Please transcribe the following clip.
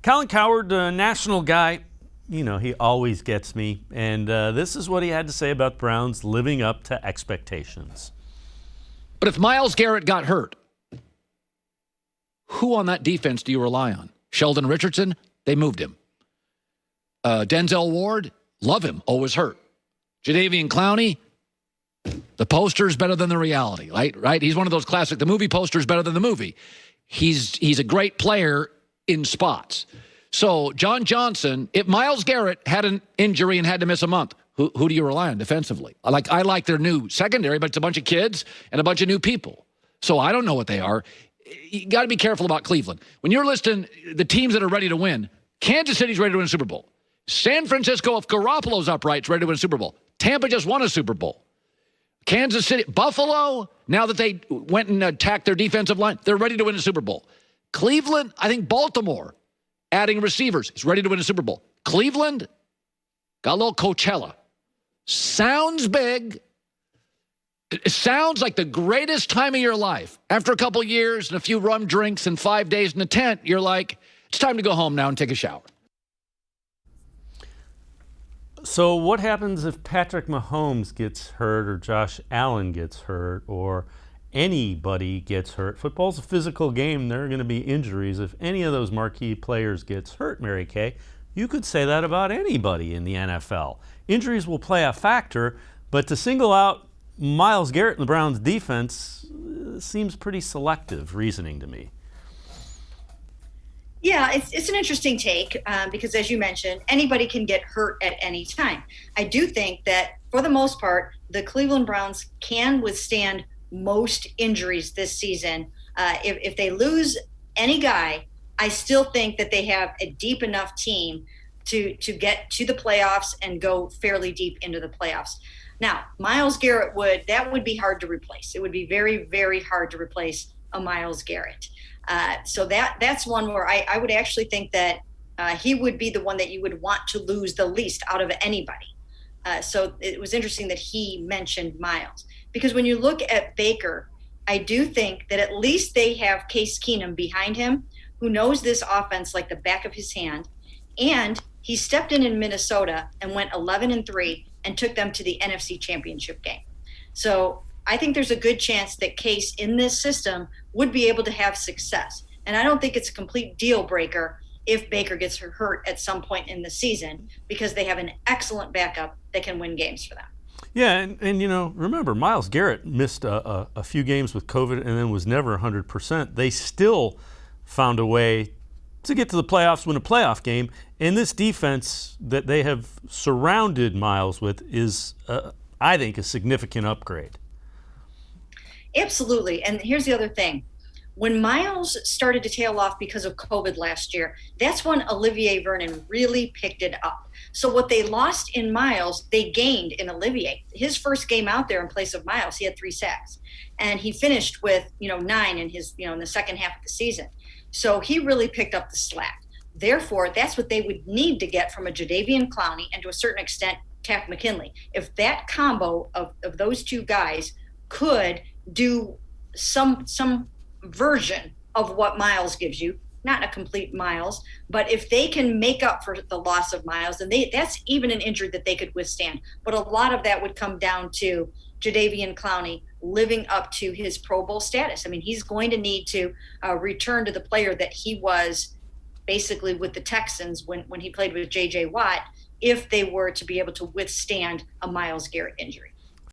Colin Cowherd, national guy, you know, he always gets me. And this is what he had to say about Browns living up to expectations. But if Myles Garrett got hurt, who on that defense do you rely on? Sheldon Richardson? They moved him. Denzel Ward? Love him. Always hurt. Jadeveon Clowney? The poster's better than the reality, right? He's one of those classic, the movie poster's better than the movie. He's a great player in spots. So John Johnson, if Myles Garrett had an injury and had to miss a month, who do you rely on defensively? I like their new secondary, but it's a bunch of kids and a bunch of new people. So I don't know what they are. You got to be careful about Cleveland. When you're listing the teams that are ready to win, Kansas City's ready to win a Super Bowl. San Francisco, if Garoppolo's upright, is ready to win a Super Bowl. Tampa just won a Super Bowl. Kansas City, Buffalo, now that they went and attacked their defensive line, they're ready to win a Super Bowl. Cleveland, I think Baltimore, adding receivers, is ready to win a Super Bowl. Cleveland, got a little Coachella. Sounds big. It sounds like the greatest time of your life. After a couple years and a few rum drinks and 5 days in a tent, you're like, it's time to go home now and take a shower. So what happens if Patrick Mahomes gets hurt or Josh Allen gets hurt or anybody gets hurt? Football's a physical game. There are going to be injuries. If any of those marquee players gets hurt, Mary Kay, you could say that about anybody in the NFL. Injuries will play a factor, but to single out Myles Garrett and the Browns defense seems pretty selective reasoning to me. Yeah, it's an interesting take because, as you mentioned, anybody can get hurt at any time. I do think that, for the most part, the Cleveland Browns can withstand most injuries this season. If they lose any guy, I still think that they have a deep enough team to get to the playoffs and go fairly deep into the playoffs. Now, Myles Garrett would be hard to replace. It would be very, very hard to replace a Myles Garrett. So that's one where I would actually think that he would be the one that you would want to lose the least out of anybody. So it was interesting that he mentioned Myles, because when you look at Baker, I do think that at least they have Case Keenum behind him, who knows this offense like the back of his hand, and he stepped in Minnesota and went 11-3 and took them to the NFC Championship game. So I think there's a good chance that Case in this system would be able to have success. And I don't think it's a complete deal breaker if Baker gets hurt at some point in the season, because they have an excellent backup that can win games for them. Yeah, and you know, remember, Myles Garrett missed a few games with COVID and then was never 100%. They still found a way to get to the playoffs, win a playoff game. And this defense that they have surrounded Myles with is, I think, a significant upgrade. Absolutely. And here's the other thing. When Myles started to tail off because of COVID last year, that's when Olivier Vernon really picked it up. So what they lost in Myles, they gained in Olivier. His first game out there in place of Myles, he had 3 sacks. And he finished with, 9 in his, in the second half of the season. So he really picked up the slack. Therefore, that's what they would need to get from a Jadeveon Clowney and, to a certain extent, Takk McKinley. If that combo of those two guys could do some version of what Myles gives you, not a complete Myles, but if they can make up for the loss of Myles, then that's even an injury that they could withstand. But a lot of that would come down to Jadeveon Clowney living up to his Pro Bowl status. I mean, he's going to need to return to the player that he was basically with the Texans when he played with J.J. Watt, if they were to be able to withstand a Myles Garrett injury.